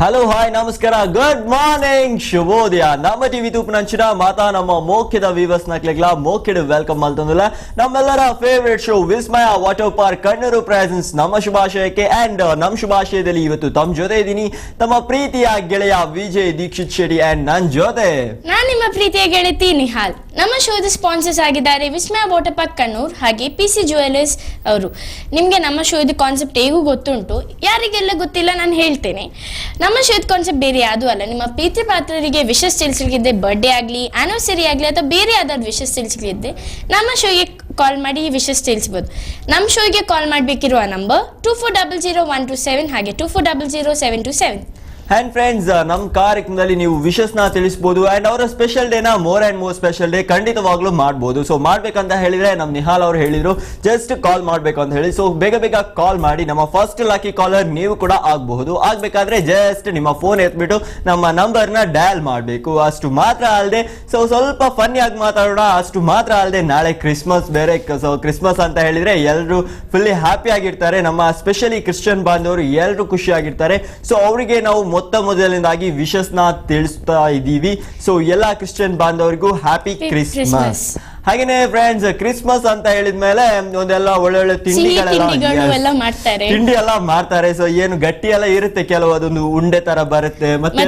Hello hi ನಮಸ್ಕಾರ good morning ಶುಭೋದಯ ನಮ್ಮ ಟಿವಿ ತೂಪುನಂಚಿನ ಮಾತಾ ನಮ್ಮ ಮೋಖ್ಯದ ವಿವಸ್ ನಕ್ಲೆಗ್ಲ ಮೋಖ್ಯದ ವೆಲ್ಕಮ್ ಮಲ್ತಂದುಲ ನಮ್ಮೆಲ್ಲರ ಫೇವರೇಟ್ ಶೋ ವಿಸ್ಮಯ ವಾಟರ್ ಪಾರ್ಕ್ ಕಣ್ಣೂರು ಪ್ರೆಸೆನ್ಸ್ ನಮ್ಮ ಶುಭಾಶಯಕ್ಕೆ ಅಂಡ್ ನಮ್ಮ ಶುಭಾಶಯದಲ್ಲಿ ಇವತ್ತು ತಮ್ಮ ಜೊತೆ ಇದ್ದೀನಿ ತಮ್ಮ ಪ್ರೀತಿಯ ಗೆಳೆಯ ವಿಜಯ್ ದೀಕ್ಷಿತ್ ಶೆಟ್ಟಿ ಅಂಡ್ ನನ್ ಜೊತೆ ನಾನು ನಿಮ್ಮ ಪ್ರೀತಿಯ ಗೆಳತಿ ನಿಹಾಲ್. ನಮ್ಮ ಶೋದ ಸ್ಪಾನ್ಸರ್ಸ್ ಆಗಿದ್ದಾರೆ ವಿಸ್ಮಯ ವಾಟರ್ ಪಾರ್ಕ್ ಕಣ್ಣೂರ್ ಹಾಗೆ ಪಿಸಿ ಜ್ಯುವೆಲರ್ಸ್ ಅವರು. ನಿಮಗೆ ನಮ್ಮ ಶೋದ ಕಾನ್ಸೆಪ್ಟ್ ಹೇಗೂ ಗೊತ್ತುಂಟು, ಯಾರಿಗೆಲ್ಲ ಗೊತ್ತಿಲ್ಲ ನಾನು ಹೇಳ್ತೇನೆ. ನಮ್ಮ ಶೋದ ಕಾನ್ಸೆಪ್ಟ್ ಬೇರೆ ಯಾವುದು ಅಲ್ಲ, ನಿಮ್ಮ ಪ್ರೀತಿ ಪಾತ್ರರಿಗೆ ವಿಶಸ್ ತಿಳಿಸಲಿಕ್ಕೆ ಬರ್ಡೇ ಆಗಲಿ ಆನಿವರ್ಸರಿ ಆಗಲಿ ಅಥವಾ ಬೇರೆ ಯಾವ್ದಾದ್ರು ವಿಶಸ್ ತಿಳಿಸಲಿಕ್ಕೆ ನಮ್ಮ ಶೋಗೆ ಕಾಲ್ ಮಾಡಿ ವಿಶಸ್ ತಿಳಿಸಬಹುದು. ನಮ್ಮ ಶೋಗೆ ಕಾಲ್ ಮಾಡಬೇಕಿರುವ ನಂಬರ್ 24000127 ಹಾಗೆ 24000727. ಅಂಡ್ ಫ್ರೆಂಡ್ಸ್, ನಮ್ಮ ಕಾರ್ಯಕ್ರಮದಲ್ಲಿ ನೀವು ವಿಶಸ್ ನ ತಿಳಿಸಬಹುದು ಅಂಡ್ ಅವರ ಸ್ಪೆಷಲ್ ಡೇನ more and more special day ಖಂಡಿತವಾಗ್ಲೂ ಮಾಡಬಹುದು. ಸೊ ಮಾಡ್ಬೇಕಂತ ಹೇಳಿದ್ರೆ ನಮ್ ನಿಹಾಲ್ ಅವರು ಹೇಳಿದ್ರು ಜಸ್ಟ್ ಕಾಲ್ ಮಾಡ್ಬೇಕು ಅಂತ ಹೇಳಿ. ಸೊ ಬೇಗ ಬೇಗ ಕಾಲ್ ಮಾಡಿ ನಮ್ಮ ಫಸ್ಟ್ ಲಕ್ಕಿ ಕಾಲರ್ ನೀವು ಕೂಡ ಆಗಬಹುದು. ಆಗ್ಬೇಕಾದ್ರೆ ಜಸ್ಟ್ ನಿಮ್ಮ ಫೋನ್ ಎತ್ಬಿಟ್ಟು ನಮ್ಮ ನಂಬರ್ ನ ಡಯಲ್ ಮಾಡಬೇಕು, ಅಷ್ಟು ಮಾತ್ರ ಅಲ್ಲದೆ ಸೊ ಸ್ವಲ್ಪ ಫನ್ನಿ ಆಗಿ ಮಾತಾಡೋಣ ಅಷ್ಟು ಮಾತ್ರ ಅಲ್ಲದೆ ನಾಳೆ ಕ್ರಿಸ್ಮಸ್ ಬೇರೆ. ಸೊ ಕ್ರಿಸ್ಮಸ್ ಅಂತ ಹೇಳಿದ್ರೆ ಎಲ್ಲರೂ ಫುಲ್ಲಿ ಹ್ಯಾಪಿ ಆಗಿರ್ತಾರೆ. ನಮ್ಮ ಸ್ಪೆಷಲಿ ಕ್ರಿಶ್ಚಿಯನ್ ಬಾಂಧವರು ಎಲ್ಲರೂ ಖುಷಿಯಾಗಿರ್ತಾರೆ. ಸೊ ಅವರಿಗೆ ನಾವು ಮೊದಲನೇದಾಗಿ ವಿಶಸ್ ನ ತಿಳಿಸ್ತಾ ಇದ್ದೀವಿ. ಸೊ ಎಲ್ಲಾ ಕ್ರಿಶ್ಚಿಯನ್ ಬಾಂಧವರಿಗೂ ಹ್ಯಾಪಿ ಕ್ರಿಸ್ಮಸ್. ಹಾಗೇನೆ ಫ್ರೆಂಡ್ಸ್, ಕ್ರಿಸ್ಮಸ್ ಅಂತ ಹೇಳಿದ್ಮೇಲೆ ಒಂದೆಲ್ಲ ಒಳ್ಳೊಳ್ಳೆ ತಿಂಡಿ ಎಲ್ಲ ಮಾಡ್ತಾರೆ. ಸೊ ಏನು ಗಟ್ಟಿ ಎಲ್ಲ ಇರುತ್ತೆ, ಕೆಲವು ಅದೊಂದು ಉಂಡೆ ತರ ಬರುತ್ತೆ, ಮತ್ತೆ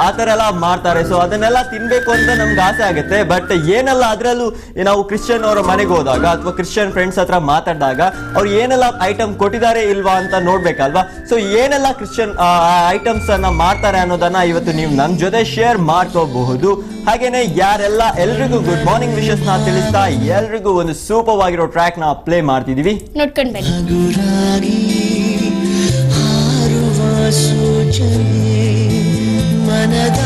ಆ ತರ ಎಲ್ಲ ಮಾಡ್ತಾರೆ. ಸೊ ಅದನ್ನೆಲ್ಲ ತಿನ್ಬೇಕು ಅಂತ ನಮ್ಗೆ ಆಸೆ ಆಗುತ್ತೆ. ಬಟ್ ಏನೆಲ್ಲ ಅದ್ರಲ್ಲೂ ನಾವು ಕ್ರಿಶ್ಚಿಯನ್ ಅವರ ಮನೆಗೆ ಹೋದಾಗ ಅಥವಾ ಕ್ರಿಶ್ಚಿಯನ್ ಫ್ರೆಂಡ್ಸ್ ಹತ್ರ ಮಾತಾಡಿದಾಗ ಅವ್ರು ಏನೆಲ್ಲ ಐಟಮ್ ಕೊಟ್ಟಿದ್ದಾರೆ ಇಲ್ವಾ ಅಂತ ನೋಡ್ಬೇಕಲ್ವಾ. ಸೊ ಏನೆಲ್ಲ ಕ್ರಿಶ್ಚಿಯನ್ ಐಟಮ್ಸ್ ಅನ್ನ ಮಾಡ್ತಾರೆ ಅನ್ನೋದನ್ನ ಇವತ್ತು ನೀವು ನನ್ನ ಜೊತೆ ಶೇರ್ ಮಾಡ್ಕೋಬಹುದು. ಹಾಗೇನೆ ಯಾರೆಲ್ಲ ಎಲ್ರಿಗೂ ಗುಡ್ ಮಾರ್ನಿಂಗ್ ವಿಶಸ್ ನ ತಿಳಿಸ್ತಾ ಎಲ್ರಿಗೂ ಒಂದು ಸೂಪರ್ ಆಗಿರೋ ಟ್ರ್ಯಾಕ್ ನ ಪ್ಲೇ ಮಾಡ್ತಿದೀವಿ, ನೋಡ್ಕೊಂಡು ಬನ್ನಿ. ಮನದ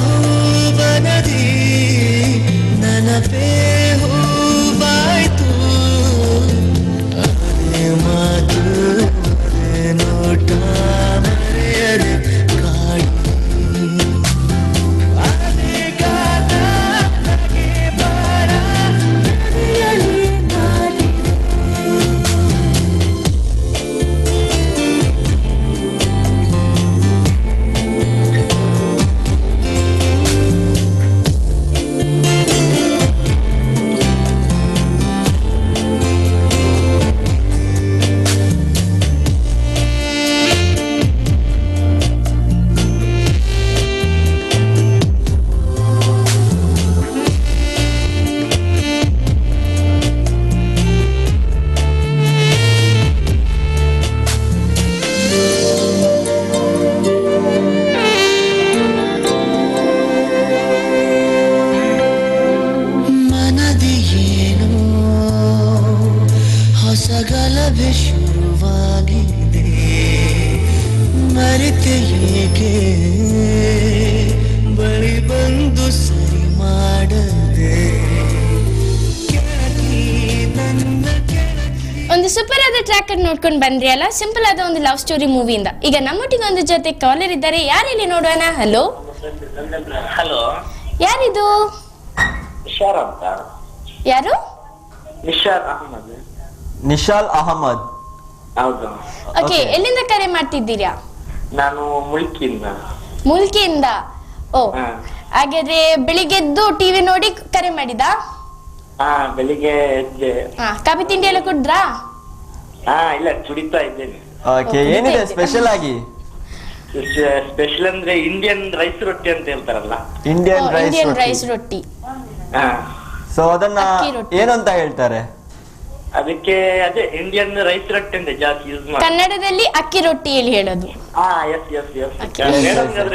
ಹೂವನದಿ ನನಪೇ ಹೂವಾಯ್ತು, ಅದೇ ಮಾತು ಅದೇ ನೋಟ ಮರೆಯದೆ ಕಾಡಿ ಗಲಭೆ ಶುರುವಾಗಿದೆ, ಮರೆತೆ ಏಕೆ ಬಳಿ ಬಂದು ಸರಿ ಮಾಡದೆ. ಒಂದು ಸೂಪರ್ ಆದ ಟ್ರ್ಯಾಕ್ ಅನ್ನು ನೋಡ್ಕೊಂಡು ಬಂದ್ರಿ ಅಲ್ಲ, ಸಿಂಪಲ್ ಆದ ಒಂದು ಲವ್ ಸ್ಟೋರಿ ಮೂವಿಯಿಂದ. ಈಗ ನಮ್ಮೊಟ್ಟಿಗೆ ಒಂದು ಜೊತೆ ಕಾಲರ್ ಇದ್ದಾರೆ, ಯಾರಿಲ್ಲಿ ನೋಡೋಣ. ಹಲೋ ಹಲೋ, ಯಾರಿದು? ನಿಶಾರ್ ಅಂತ. ಯಾರು? ನಿಶಾಲ್ ಅಹಮದ್. ಹೌದು. ಓಕೆ, ಎಲ್ಲಿಂದ ಕರೆ ಮಾಡ್ತಿದ್ದೀರಾ? ನಾನು ಮುಲ್ಕಿಯಿಂದ. ಓ, ಹಾಗಾದ್ರೆ ಬೆಳಿಗ್ಗೆ ಎದ್ದು ಟಿವಿ ನೋಡಿ ಕರೆ ಮಾಡಿದಾ? ಬೆಳಿಗ್ಗೆ ಎದ್ದೆ. ಕಾಫಿ ತಿಂಡಿ ಎಲ್ಲ ಕುಡ್ದ್ರಾ? ಇಲ್ಲ, ಕುಡಿತಾ ಇದ್ದೇನೆ. ಓಕೆ, ಏನಿದೆ ಸ್ಪೆಷಲ್ ಆಗಿ? ಸ್ಪೆಷಲ್ ಅಂದ್ರೆ ಇಂಡಿಯನ್ ರೈಸ್ ರೊಟ್ಟಿ ಅಂತ ಹೇಳ್ತಾರಲ್ಲ, ಇಂಡಿಯನ್ ರೈಸ್ ರೊಟ್ಟಿ. ಸೊ ಅದನ್ನ ಏನಂತ ಹೇಳ್ತಾರೆ? ಅದಕ್ಕೆ ಅದೇ ಇಂಡಿಯನ್ ರೈಸ್ ರೊಟ್ಟಿ ಅಂತ ಜಾಸ್ತಿ ಯೂಸ್ ಮಾಡಿ. ಕನ್ನಡದಲ್ಲಿ ಅಕ್ಕಿ ರೊಟ್ಟಿ ಹೇಳಿ ಹೇಳೋದು.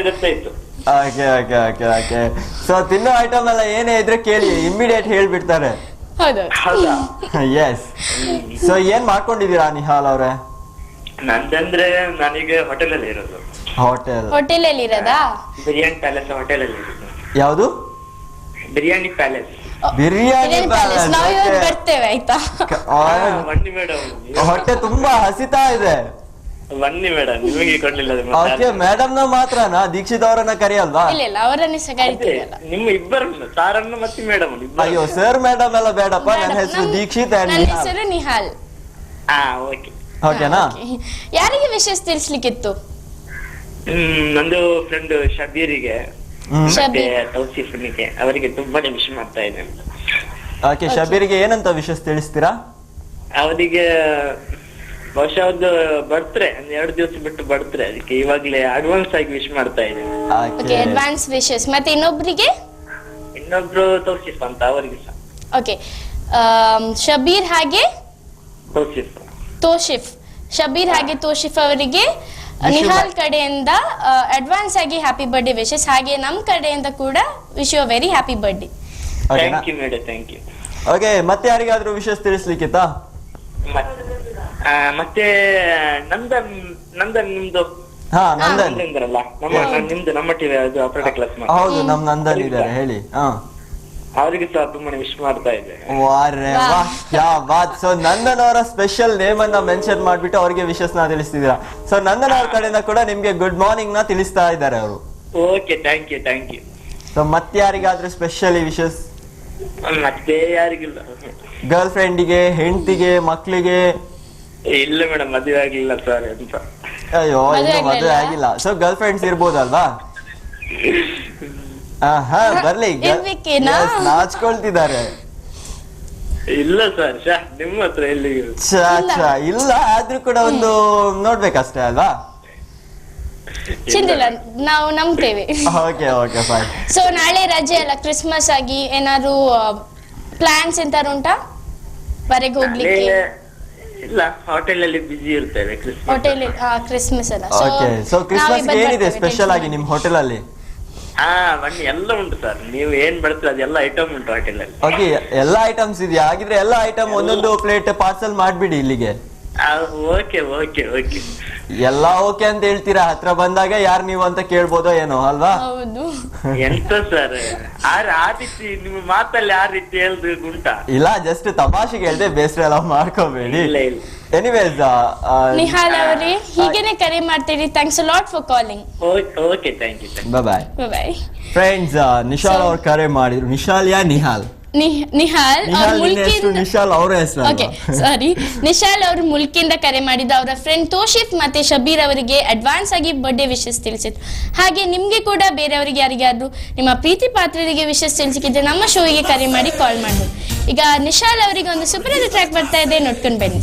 ಗೊತ್ತಾಯ್ತು. Okay okay okay okay. So ತಿನ್ನೋ ಐಟಮ್ ಎಲ್ಲ ಏನೇ ಇದ್ರೆ ಕೇಳಿ, ಇಮಿಡಿಯೇಟ್ ಹೇಳ್ಬಿಡ್ತಾರೆ. ಎಸ್. ಸೊ ಏನ್ ಮಾಡ್ಕೊಂಡಿದೀರಾ ನಿಹಾಲ್ ಅವ್ರೆ? ನಂದಂದ್ರೆ ನನಗೆ ಹೋಟೆಲ್ ಅಲ್ಲಿ ಇರೋದು. ಹೋಟೆಲ್ ಅಲ್ಲಿ ಇರೋದಾ? ಬಿರಿಯಾನಿ ಪ್ಯಾಲೇಸ್ ಹೋಟೆಲ್ ಅಲ್ಲಿ ಇರೋದು. ಯಾವುದು? ಬಿರಿಯಾನಿ ಪ್ಯಾಲೇಸ್. ಬಿರಿಯಾನಿ ಪ್ಯಾಲೇಸ್. ನಾವು ಇವತ್ತು ಬರ್ತೇವೆ ಆಯ್ತಾ? ಬನ್ನಿ ಮೇಡಮ್, ಹೊಟ್ಟೆ ತುಂಬಾ ಹಸಿತಾ ಇದೆ. ಬನ್ನಿ ಮೇಡಮ್, ನಿಮಗೆ ಕೊಡ್ಲಿಲ್ಲ. ಓಕೆ, ಮೇಡಮ್ ನ ಮಾತ್ರನಾ? ದೀಕ್ಷಿತ್ ಅವರನ್ನ ಕರೆಯಲ್ವಾ? ಇಲ್ಲ, ಅವರನ್ನೇ ಕರಿತೀರಲ್ಲ. ನಿಮ್ಮ ಇಬ್ಬರನ್ನು, ಸಾರನ್ನು ಮತ್ತೆ ಮೇಡಮ್. ಅಯ್ಯೋ ಸರ್ ಮೇಡಮ್ ಎಲ್ಲ ಬೇಡಪ್ಪ, ನನ್ನ ಹೆಸರು ದೀಕ್ಷಿತ್. ನನ್ನ ಹೆಸರು ನಿಹಾಲ್. ಓಕೆ ಓಕೆನಾ? ಯಾರಿಗೆ ವಿಶೇಷ ತಿಳಿಸ್ಲಿಕ್ಕಿತ್ತು? ನಂದು ಫ್ರೆಂಡ್ ಶಬೀರಿಗೆ ಮತ್ತೆ ಶಬೀರ್. ತೌಸಿಫ್ನಿಗೆ ಅವರಿಗೆ ತುಂಬಾನೇ ವಿಶ್ ಮಾಡ್ತಾ ಇದ್ದೇನೆ. ಓಕೆ, ಶಬೀರಿಗೆ ಏನಂತ ವಿಶೇಷ ತಿಳಿಸ್ತೀರಾ? ಅವರಿಗೆ ಬಹುಶಃ ಅವ್ರದ್ದು ಬರ್ತ್ರೆ 2 ದಿವಸ ಬಿಟ್ಟು ಬರ್ತ್ರೆ, ಅದಕ್ಕೆ ಇವಾಗ್ಲೇ ಅಡ್ವಾನ್ಸ್ ಆಗಿ ವಿಶ್ ಮಾಡ್ತಾ ಇದ್ದೇನೆ. Okay, advance wishes. ಮತ್ತೆ ಇನ್ನೊಬ್ರಿಗೆ? ಇನ್ನೊಬ್ರು ತೌಸಿಫ್ ಅಂತ, ಅವರಿಗೆ ಸಹ ಓಕೆ, ಶಬೀರ್ ಹಾಗೆ ತೌಸಿಫ್. ತೋಶಿಫ್. ಶಬೀರ್ ಹಾಗೆ ತೋಶಿಫ್ ಅವರಿಗೆ ನಿಹಾಲ್ ಕಡೆಯಿಂದ ಅಡ್ವಾನ್ಸ್ ಆಗಿ ಹ್ಯಾಪಿ ಬರ್ಡೇ ವಿಶಸ್. ಹಾಗೆ ನಮ್ ಕಡೆಯಿಂದ ಕೂಡ wish you very happy birthday. Thank you madam, thank you. Okay, ಮತ್ತೆ ಯಾರಿಗಾದ್ರೂ ವಿಶೇಷ ತಿಳಿಸ್ಲಿಕ್ಕಿತ್ತಾ? ಮತ್ತೆ ನಂದನ್ ನಿಮ್ದು ಹಾ, ನಂದನ್. ಅಂದ್ರಲ್ಲ ನಿಮ್ದು ನಮ್ಮ ಟಿವಿ ಅದು ಅಪರಾಧ ಕ್ಲಾಸ್ ಹೌದು, ನಮ್ ನಂದನ್ ಇದ್ದಾರೆ, ಹೇಳಿ. ಹಾ, ಅವರಿಗೆ ಸಹ ತುಂಬಾನೇ ವಿಶ್ ಮಾಡ್ತಾ ಇದ್ದೆ. ವಾರೆ ವಾಹ್, ಕ್ಯಾ ಬಾತ್. ಸೊ ನಂದನ್ ಅವರ ಸ್ಪೆಷಲ್ ನೇಮ್ ಅನ್ನ ಮೆನ್ಷನ್ ಮಾಡ್ಬಿಟ್ಟು ಅವರಿಗೆ ವಿಶಸ್ ನ ತಿಳಿಸ್ತಿದ್ದೀರಾ. ಸೊ ನಂದನ್ ಅವ್ರ ಕಡೆಯಿಂದ ಕೂಡ ನಿಮ್ಗೆ ಗುಡ್ ಮಾರ್ನಿಂಗ್ ನ ತಿಳಿಸ್ತಾ ಇದ್ದಾರೆ ಅವರು. Okay, thank you, thank you. So ಮತ್ತೆ ಯಾರಿಗಾದ್ರೂ ಸ್ಪೆಷಲಿ ವಿಶಸ್? ಮತ್ತೆ ಯಾರಿಗಿಲ್ಲ. ಗರ್ಲ್ ಫ್ರೆಂಡಿಗೆ, ಹೆಂಡತಿಗೆ, ಮಕ್ಳಿಗೆ? ಇಲ್ಲ ಮೇಡಮ್, ಮದುವೆ ಆಗ್ಲಿಲ್ಲ ಸರ್ ಅಂತ. ಅಯ್ಯೋ, ಇನ್ನು ಮದುವೆ ಆಗಿಲ್ಲ. ಸೊ ಗರ್ಲ್ ಫ್ರೆಂಡ್ಸ್ ಇರ್ಬೋದಲ್ವಾ? ಹಾ, ಬರ್ಲಿ. ಇರ್ಬೇಕೇನಾ? ನಾಚ್ಕೊಳ್ತಿದ್ದಾರೆ. ಇಲ್ಲ ಸರ್, ನಿಮ್ಮ ಹತ್ರ ಎಲ್ಲಿ? ಇಲ್ಲ, ಆದ್ರೂ ಕೂಡ ಒಂದು ನೋಡ್ಬೇಕಷ್ಟೇ ಅಲ್ವಾ? ಚಿಂತಿಲ್ಲ, ನಾವು ನಂಬ್ತೇವೆ. Okay okay, fine. ಸೊ ನಾಳೆ ರಜೆ ಅಲ್ಲ, ಕ್ರಿಸ್ಮಸ್ ಆಗಿ ಏನಾದ್ರು ಪ್ಲಾನ್ಸ್ ಎಂತಾರು ಉಂಟಾ ಹೊರಗೆ ಹೋಗ್ಲಿಕ್ಕೆ? ಇಲ್ಲ, ಹೋಟೆಲ್ ಅಲ್ಲಿ ಬಿಸಿ ಇರ್ತೇವೆ ಹೋಟೆಲ್ ಕ್ರಿಸ್ಮಸ್ ಅಲ್ಲ. ಓಕೆ, ಸೊ ಕ್ರಿಸ್ಮಸ್ ಏನಿದೆ ಸ್ಪೆಷಲ್ ಆಗಿ ನಿಮ್ ಹೋಟೆಲ್ ಅಲ್ಲಿ? ಬನ್ನಿ, ಎಲ್ಲ ಉಂಟು ಸರ್. ನೀವು ಏನ್ ಬಡ್ತೀರ ಅದೆಲ್ಲ ಐಟಮ್ ಉಂಟು ಹೋಟೆಲ್ ಅಲ್ಲಿ. ಓಕೆ, ಎಲ್ಲಾ ಐಟಮ್ಸ್ ಇದೆಯಾ? ಹಾಗಿದ್ರೆ ಎಲ್ಲಾ ಐಟಮ್ ಒಂದೊಂದು ಪ್ಲೇಟ್ ಪಾರ್ಸಲ್ ಮಾಡ್ಬಿಡಿ ಇಲ್ಲಿಗೆ. Okay okay okay. ಎಲ್ಲಾ ಓಕೆ ಅಂತ ಹೇಳ್ತೀರಾ, ಹತ್ರ ಬಂದಾಗ ಯಾರು ನೀವು ಅಂತ ಕೇಳ್ಬೋದೋ ಏನೋ ಅಲ್ವಾ? ಹೌದು. ಎಂತ ಸರ್, ಆ ರೀತಿ ನಿಮ್ಮ ಮಾತಲ್ಲಿ ಆ ರೀತಿ ಹೇಳ್ದು ಉಂಟಾ? ಇಲ್ಲ, ಜಸ್ಟ್ ತಮಾಷೆಗೆ ಹೇಳ್ದೆ, ಬೇಸರ ಎಲ್ಲ ಮಾಡ್ಕೋಬೇಡಿ. ಇಲ್ಲ ಇಲ್ಲ. ಎನಿವೇಸ್, ನಿಹಾಲ್ ಅವರೇ ಹೀಗೇನೆ ಕರೆ ಮಾಡ್ತೀರಿ. Thanks a lot for calling. Okay, thank you. Bye bye. Friends, Nishal ಅವ್ರು ಕರೆ ಮಾಡಿದ್ರು. ನಿಶಾಲ್ ಯಾ ನಿಹಾಲ್? ನಿಹಾಲ್ ನಿಶಾಲ್ ಅವರ ಹೆಸರು. ಓಕೆ, ಸಾರಿ. ನಿಶಾಲ್ ಅವರು ಮುಲ್ಕಿಂದ ಕರೆ ಮಾಡಿದ್ದು. ಅವರ ಫ್ರೆಂಡ್ ತೋಶಿಫ್ ಮತ್ತೆ ಶಬೀರ್ ಅವರಿಗೆ ಅಡ್ವಾನ್ಸ್ ಆಗಿ ಬರ್ಡೇ ವಿಶಸ್ ತಿಳಿಸಿದ್ರು. ಹಾಗೆ ನಿಮ್ಗೆ ಕೂಡ ಬೇರೆಯವರಿಗೆ ಯಾರಿಗಾದ್ರು ನಿಮ್ಮ ಪ್ರೀತಿ ಪಾತ್ರರಿಗೆ ವಿಶಸ್ ತಿಳಿಸಿದ್ರೆ ನಮ್ಮ ಶೋಗೆ ಕರೆ ಮಾಡಿ ಕಾಲ್ ಮಾಡ್ಬೋದು. ಈಗ ನಿಶಾಲ್ ಅವರಿಗೆ ಒಂದು ಸೂಪರ್ ಟ್ರ್ಯಾಕ್ ಬರ್ತಾ ಇದೆ, ನೋಡ್ಕೊಂಡು ಬನ್ನಿ.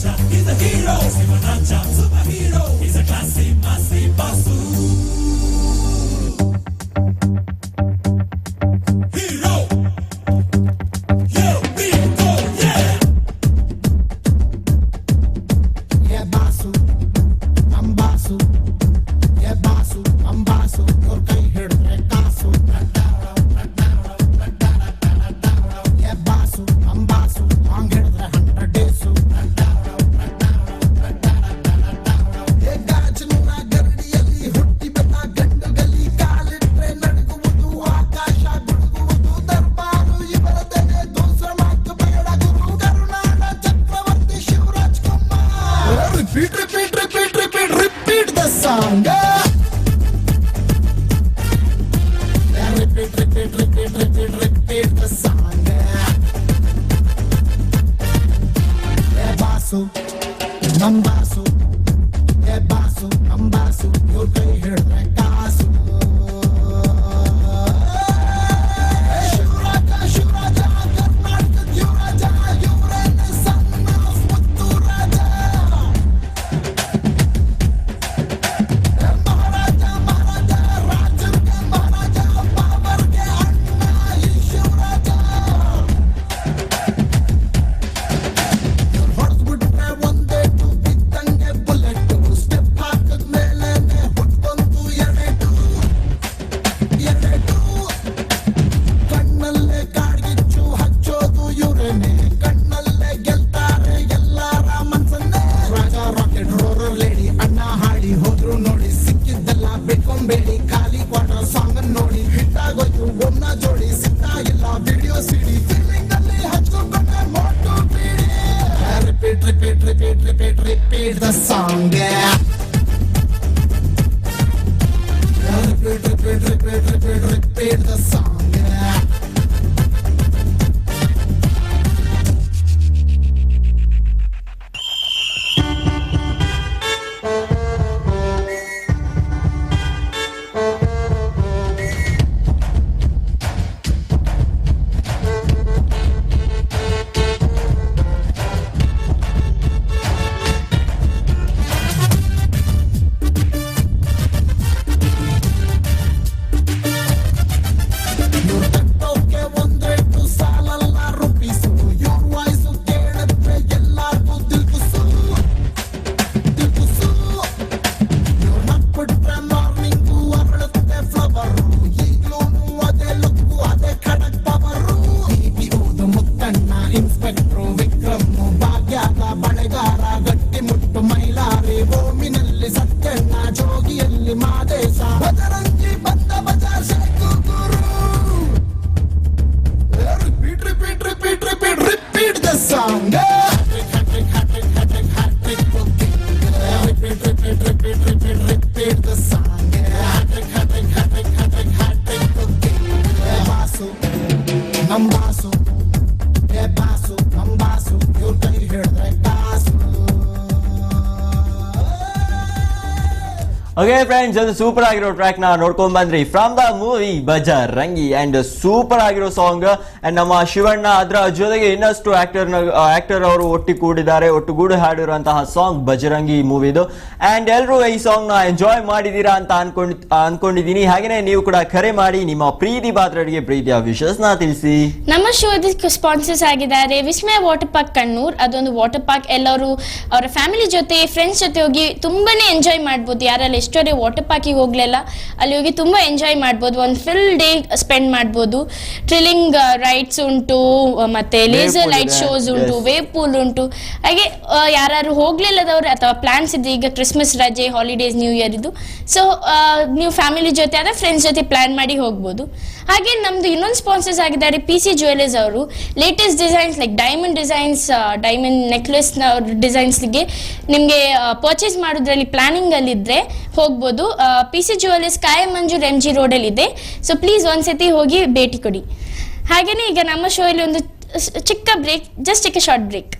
Repeat the song, yeah. Repeat the song, yeah. Tent Mailari ಓಮಿನಲ್ಲಿ ಸತ್ಯಣ್ಣ ಜೋಗಿಯಲ್ಲಿ ಮಾದೇಶ ಬಜರಂಗಿ ಬಂದ ಬಜಾರ್ ಶೇಖು ಗುರು repeat repeat repeat repeat repeat the song repeat repeat repeat repeat repeat the song basu nam basu ye basu nam basu you can hear the basu. Okay friends, ಅದು super ಆಗಿರೋ track ನ ನೋಡ್ಕೊಂಡ್ ಬಂದ್ರಿ from the movie Bajrangi. And super ಆಗಿರೋ song. And ನಮ್ಮ ಶಿವಣ್ಣ ಅದರ ಜೊತೆಗೆ ಇನ್ನಷ್ಟು ಆಕ್ಟರ್ ಅವರು ಒಟ್ಟುಗೂಡಿ ಹಾಡಿರುವಂತಹ ಸಾಂಗ್ ಬಜರಂಗಿ ಮೂವಿದು. ಅಂಡ್ ಎಲ್ಲರೂ ಈ ಸಾಂಗ್ ನ ಎಂಜಾಯ್ ಮಾಡಿದೀರಾ ಅಂತ ಅನ್ಕೊಂಡಿದೀನಿ. ಹಾಗೇನೆ ನೀವು ಕೂಡ ಕರೆ ಮಾಡಿ ನಿಮ್ಮ ಪ್ರೀತಿ ಪಾತ್ರರಿಗೆ ಪ್ರೀತಿಯ ವಿಶಸ್ ನ ತಿಳಿಸಿ. ನಮ್ಮ ಶೋದ ಸ್ಪಾನ್ಸರ್ಸ್ ಆಗಿದ್ದಾರೆ ವಿಸ್ಮಯ ವಾಟರ್ ಪಾರ್ಕ್ ಕಣ್ಣೂರ್. ಅದೊಂದು ವಾಟರ್ ಪಾರ್ಕ್, ಎಲ್ಲರೂ ಅವರ ಫ್ಯಾಮಿಲಿ ಜೊತೆ ಫ್ರೆಂಡ್ಸ್ ಜೊತೆ ಹೋಗಿ ತುಂಬಾನೇ ಎಂಜಾಯ್ ಮಾಡ್ಬೋದು. ಯಾರೆಲ್ಲ ಎಷ್ಟೋರೆ ವಾಟರ್ ಪಾರ್ಕಿಗೆ ಹೋಗ್ಲಿಲ್ಲ, ಅಲ್ಲಿ ಹೋಗಿ ತುಂಬಾ ಎಂಜಾಯ್ ಮಾಡ್ಬೋದು. ಒಂದು ಫುಲ್ ಡೇ ಸ್ಪೆಂಡ್ ಮಾಡ್ಬೋದು. ಥ್ರಿಲ್ಲಿಂಗ್ ರೈಡ್ಸ್ ಉಂಟು, ಮತ್ತೆ ಲೇಸರ್ ಲೈಟ್ ಶೋಸ್ ಉಂಟು, ವೇವ್ ಪೂಲ್ ಉಂಟು. ಹಾಗೆ ಯಾರು ಹೋಗ್ಲಿಲ್ಲದವ್ರು ಅಥವಾ ಪ್ಲಾನ್ಸ್ ಇದೆ, ಈಗ ಕ್ರಿಸ್ಮಸ್ ರಜೆ, ಹಾಲಿಡೇಸ್, ನ್ಯೂ ಇಯರ್ ಇದು, ಸೊ ನೀವು ಫ್ಯಾಮಿಲಿ ಜೊತೆ ಆದ್ರೆ ಫ್ರೆಂಡ್ಸ್ ಜೊತೆ ಪ್ಲಾನ್ ಮಾಡಿ ಹೋಗ್ಬೋದು. ಹಾಗೆ ನಮ್ದು ಇನ್ನೊಂದು ಸ್ಪಾನ್ಸರ್ಸ್ ಆಗಿದ್ದಾರೆ PC ಜ್ಯುವೆಲರ್ಸ್ ಅವರು. Latest designs like diamond designs, diamond necklace ಡಿಸೈನ್ಸ್ಗೆ ನಿಮಗೆ ಪರ್ಚೇಸ್ ಮಾಡೋದ್ರಲ್ಲಿ ಪ್ಲಾನಿಂಗ್ ಅಲ್ಲಿ ಇದ್ರೆ ಹೋಗ್ಬೋದು. PC ಜ್ಯುವೆಲರ್ಸ್ ಕಾಯಮಂಜೂರ್ MG ರೋಡಲ್ಲಿ ಇದೆ. ಸೊ ಪ್ಲೀಸ್ ಒಂದ್ಸತಿ ಹೋಗಿ ಭೇಟಿ ಕೊಡಿ. ಹಾಗೇನೆ ಈಗ ನಮ್ಮ ಶೋ ಅಲ್ಲಿ ಒಂದು ಚಿಕ್ಕ break, just take a short break.